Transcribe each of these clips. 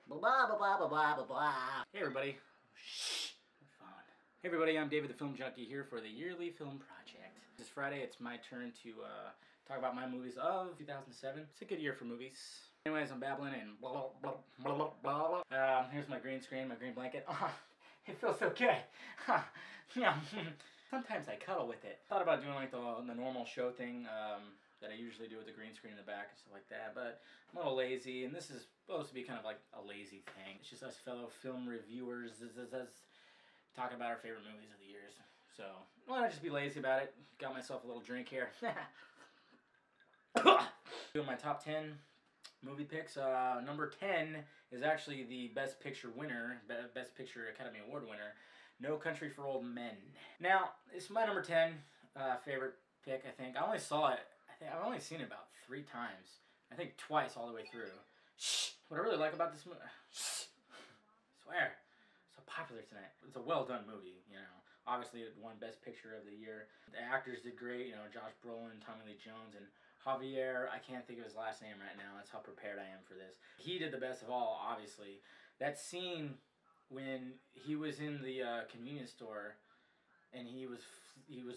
Blah, blah, blah, blah, blah, blah, blah. Hey everybody. Shh. Phone. Hey everybody, I'm David the Film Junkie here for the Yearly Film Project. This Friday it's my turn to talk about my movies of 2007. It's a good year for movies. Anyways, I'm babbling and blah, blah, blah, blah, blah. Here's my green screen, my green blanket. Oh, it feels so good. Yeah. Sometimes I cuddle with it. Thought about doing like the normal show thing that I usually do with the green screen in the back and stuff like that, but I'm a little lazy, and this is supposed to be kind of like a lazy thing. It's just us fellow film reviewers talking about our favorite movies of the years. So why not just be lazy about it? Got myself a little drink here. Doing my top 10 movie picks. Number 10 is actually the Best Picture winner, Best Picture Academy Award winner, No Country for Old Men. Now, it's my number 10 favorite pick, I think. I only saw it, I've only seen it about 3 times. I think twice all the way through. Shh! What I really like about this movie, shh! I swear, so popular tonight. It's a well done movie, you know. Obviously it won Best Picture of the year. The actors did great, you know, Josh Brolin, Tommy Lee Jones, and Javier, I can't think of his last name right now. That's how prepared I am for this. He did the best of all, obviously. That scene when he was in the convenience store and he was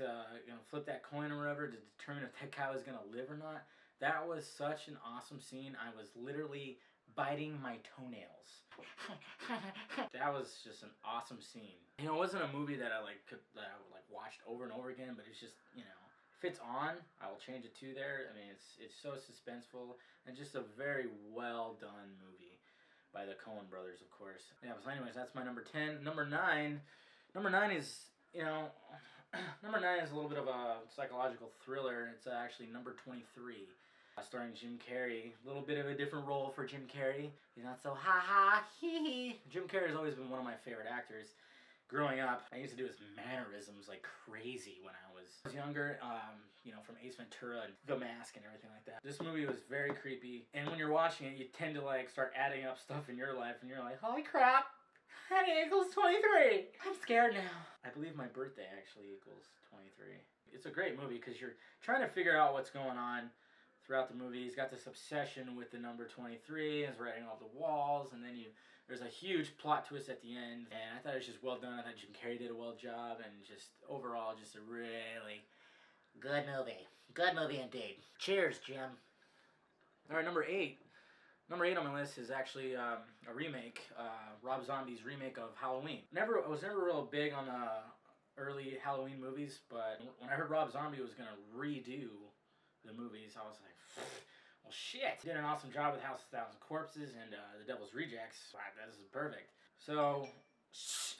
gonna flip that coin or whatever to determine if that guy was gonna live or not. That was such an awesome scene. I was literally biting my toenails. That was just an awesome scene. You know, it wasn't a movie that I watched over and over again, but it's just, you know, if it's on, I will change it to there. I mean, it's so suspenseful and just a very well done movie by the Coen brothers, of course. Yeah. So, anyways, that's my number 10. Number 9 is, you know, number 9 is a little bit of a psychological thriller. It's actually number 23, starring Jim Carrey. A little bit of a different role for Jim Carrey. He's not so ha-ha, hee-hee. Jim Carrey has always been one of my favorite actors. Growing up, I used to do his mannerisms like crazy when I was younger, you know, from Ace Ventura and The Mask and everything like that. This movie was very creepy, and when you're watching it, you tend to like start adding up stuff in your life, and you're like, holy crap! That equals 23. I'm scared now. I believe my birthday actually equals 23. It's a great movie because you're trying to figure out what's going on throughout the movie. He's got this obsession with the number 23. He's writing all the walls, and then there's a huge plot twist at the end. And I thought it was just well done. I thought Jim Carrey did a well job, and just overall, just a really good movie. Good movie indeed. Cheers, Jim. All right, number 8. Number 8 on my list is actually a remake, Rob Zombie's remake of Halloween. I was never real big on early Halloween movies, but when I heard Rob Zombie was going to redo the movies, I was like, well, shit. He did an awesome job with House of 1,000 Corpses and The Devil's Rejects. Wow, this is perfect. So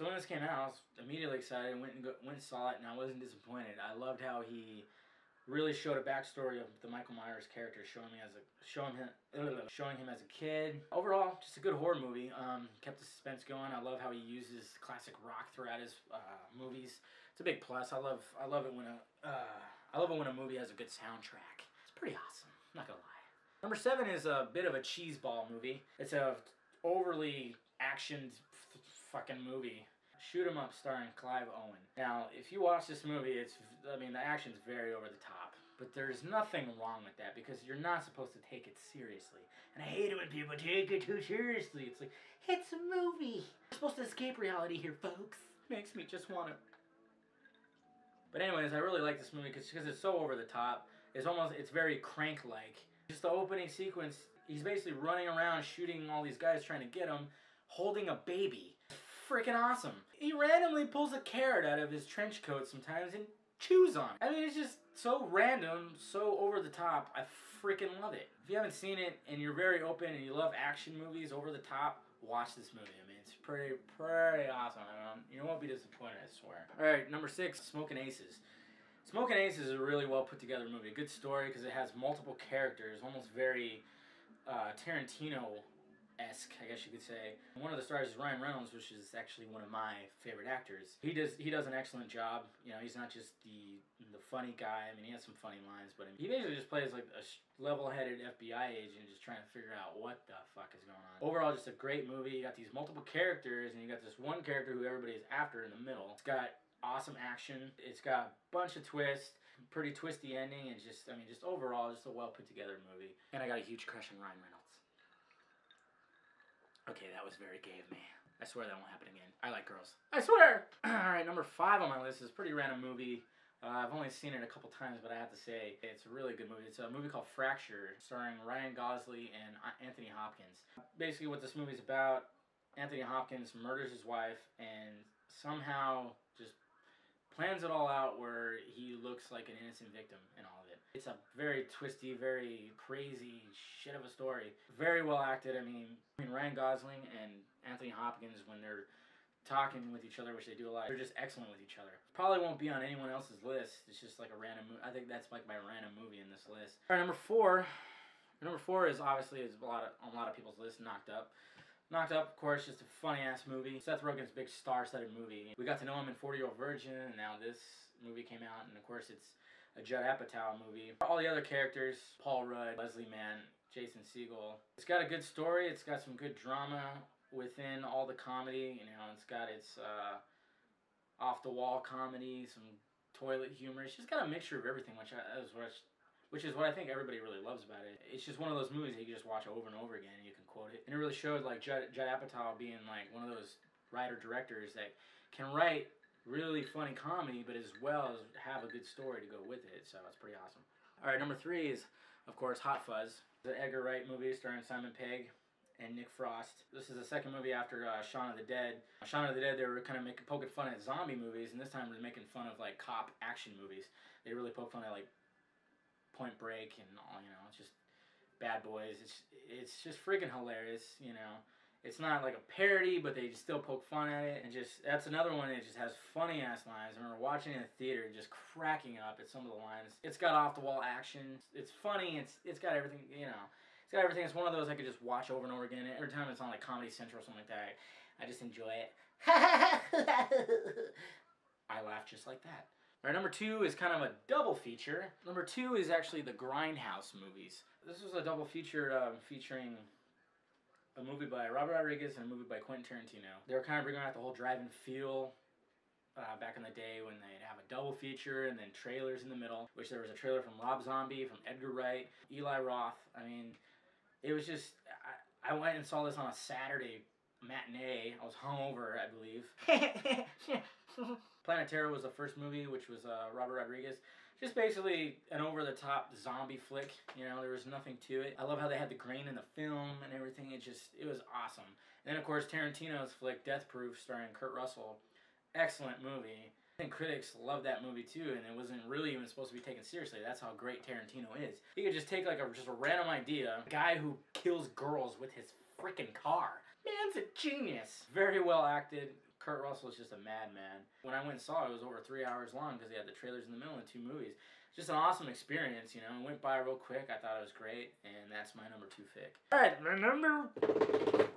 when this came out, I was immediately excited, went and saw it, and I wasn't disappointed. I loved how he really showed a backstory of the Michael Myers character, showing him as a kid. Overall, just a good horror movie. Kept the suspense going. I love how he uses classic rock throughout his movies. It's a big plus. I love it when a movie has a good soundtrack. It's pretty awesome. I'm not gonna lie. Number 7 is a bit of a cheeseball movie. It's a overly actioned fucking movie. Shoot 'em Up starring Clive Owen. Now, if you watch this movie, the action's very over the top. But there's nothing wrong with that because you're not supposed to take it seriously. And I hate it when people take it too seriously. It's like, it's a movie. We're supposed to escape reality here, folks. Makes me just want to. But anyways, I really like this movie because it's so over the top. It's very Crank-like. Just the opening sequence, he's basically running around shooting all these guys trying to get him, holding a baby. Freaking awesome. He randomly pulls a carrot out of his trench coat sometimes and chews on it. I mean, it's just so random, so over the top. I freaking love it. If you haven't seen it and you're very open and you love action movies over the top, watch this movie. I mean, it's pretty awesome. I mean, you won't be disappointed, I swear. Alright, number 6, Smokin' Aces. Smokin' Aces is a really well put together movie. A good story because it has multiple characters, almost very Tarantino-esque, I guess you could say. One of the stars is Ryan Reynolds, which is actually one of my favorite actors. He does an excellent job. You know, he's not just the funny guy. I mean, he has some funny lines, but he basically just plays like a level-headed FBI agent just trying to figure out what the fuck is going on. Overall, just a great movie. You got these multiple characters, and you got this one character who everybody is after in the middle. It's got awesome action. It's got a bunch of twists, pretty twisty ending, and just overall, just a well put together movie. And I got a huge crush on Ryan Reynolds. Okay, that was very gay of me. I swear that won't happen again. I like girls. I swear! Alright, number 5 on my list is a pretty random movie. I've only seen it a couple times, but I have to say, it's a really good movie. It's a movie called Fracture, starring Ryan Gosling and Anthony Hopkins. Basically what this movie's about, Anthony Hopkins murders his wife and somehow just plans it all out where he looks like an innocent victim in all of it. It's a very twisty, very crazy shit of a story. Very well acted. I mean Ryan Gosling and Anthony Hopkins, when they're talking with each other, which they do a lot, they're just excellent with each other. Probably won't be on anyone else's list. It's just like a random movie. I think that's like my random movie in this list. Alright, number 4. Number 4 is obviously on a lot of people's list, Knocked Up. Knocked Up, of course, just a funny-ass movie. Seth Rogen's big star-studded movie. We got to know him in 40-Year-Old Virgin, and now this movie came out, and of course it's a Judd Apatow movie. All the other characters, Paul Rudd, Leslie Mann, Jason Segel. It's got a good story. It's got some good drama within all the comedy. You know, it's got its off-the-wall comedy, some toilet humor. It's just got a mixture of everything, which is what I think everybody really loves about it. It's just one of those movies that you can just watch over and over again and you can quote it. And it really showed like Judd Apatow being like one of those writer-directors that can write really funny comedy, but as well as have a good story to go with it. So it's pretty awesome. Alright, number 3 is, of course, Hot Fuzz. The Edgar Wright movie starring Simon Pegg and Nick Frost. This is the second movie after Shaun of the Dead. Shaun of the Dead, they were kind of poking fun at zombie movies, and this time they're making fun of like cop action movies. They really poke fun at like Point Break and all, you know, it's just Bad Boys. It's just freaking hilarious, you know. It's not like a parody, but they just still poke fun at it, and just that's another one that just has funny ass lines. I remember watching it in the theater, just cracking up at some of the lines. It's got off the wall action. It's funny. It's got everything, you know. It's got everything. It's one of those I could just watch over and over again. Every time it's on like Comedy Central or something like that, I just enjoy it. I laugh just like that. Alright, number 2 is kind of a double feature. Number 2 is actually the Grindhouse movies. This was a double feature featuring a movie by Robert Rodriguez and a movie by Quentin Tarantino. They were kind of bringing out the whole drive-in feel back in the day when they'd have a double feature and then trailers in the middle, which there was a trailer from Rob Zombie, from Edgar Wright, Eli Roth. I mean, it was just, I went and saw this on a Saturday matinee. I was hungover, I believe. Planet Terror was the first movie, which was Robert Rodriguez. Just basically an over-the-top zombie flick. You know, there was nothing to it. I love how they had the grain in the film and everything. It was awesome. And then, of course, Tarantino's flick, Death Proof, starring Kurt Russell. Excellent movie. I think critics loved that movie, too, and it wasn't really even supposed to be taken seriously. That's how great Tarantino is. He could just take, like, just a random idea. A guy who kills girls with his freaking car. Man's a genius. Very well acted. Kurt Russell is just a madman. When I went and saw it, it was over 3 hours long because they had the trailers in the middle and 2 movies. Just an awesome experience, you know. It went by real quick. I thought it was great, and that's my number 2 pick. Alright, my number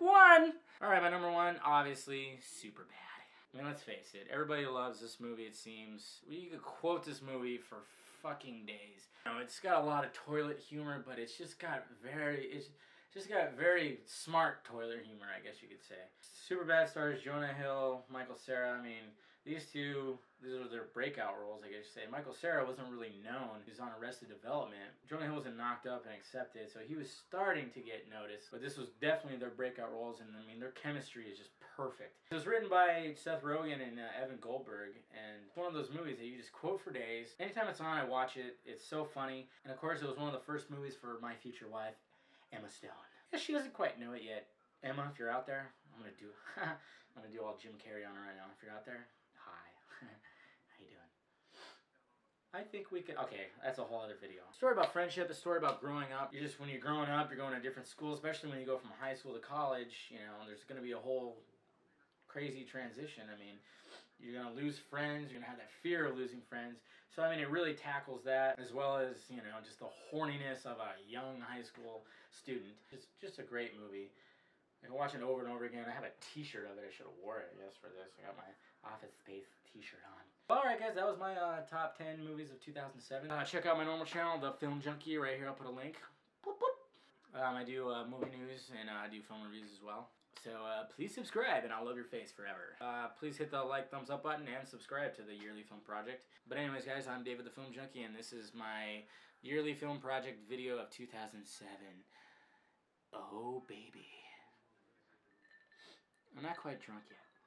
1. Alright, my number 1, obviously, Superbad. I mean, let's face it. Everybody loves this movie, it seems. You could quote this movie for fucking days. You know, it's got a lot of toilet humor, but it's just got very smart toilet humor, I guess you could say. Superbad stars Jonah Hill, Michael Cera. I mean, these are their breakout roles, I guess you say. Michael Cera wasn't really known. He was on Arrested Development. Jonah Hill was in Knocked Up and Accepted, so he was starting to get noticed. But this was definitely their breakout roles, and I mean, their chemistry is just perfect. It was written by Seth Rogen and Evan Goldberg, and it's one of those movies that you just quote for days. Anytime it's on, I watch it. It's so funny. And of course, it was one of the first movies for my future wife, Emma Stone. She doesn't quite know it yet. Emma, if you're out there, I'm gonna do all Jim Carrey on her right now. If you're out there, hi. How you doing? I think we could. Okay, that's a whole other video. A story about friendship. A story about growing up. When you're growing up, you're going to different schools, especially when you go from high school to college. You know, there's gonna be a whole crazy transition. I mean, you're gonna lose friends. You're gonna have that fear of losing friends. So I mean, it really tackles that, as well as, you know, just the horniness of a young high school student. It's just a great movie. I can watch it over and over again. I have a t-shirt of it. I should have wore it, I guess, for this. I got my Office Space t-shirt on. Alright guys, that was my top 10 movies of 2007. Check out my normal channel, the Film Junkee. Right here, I'll put a link. Boop, boop. I do movie news, and I do film reviews as well. So please subscribe, and I'll love your face forever. Please hit the like, thumbs up button, and subscribe to the Yearly Film Project. But anyways, guys, I'm David the Film Junkee, and this is my Yearly Film Project video of 2007. Oh, baby. I'm not quite drunk yet.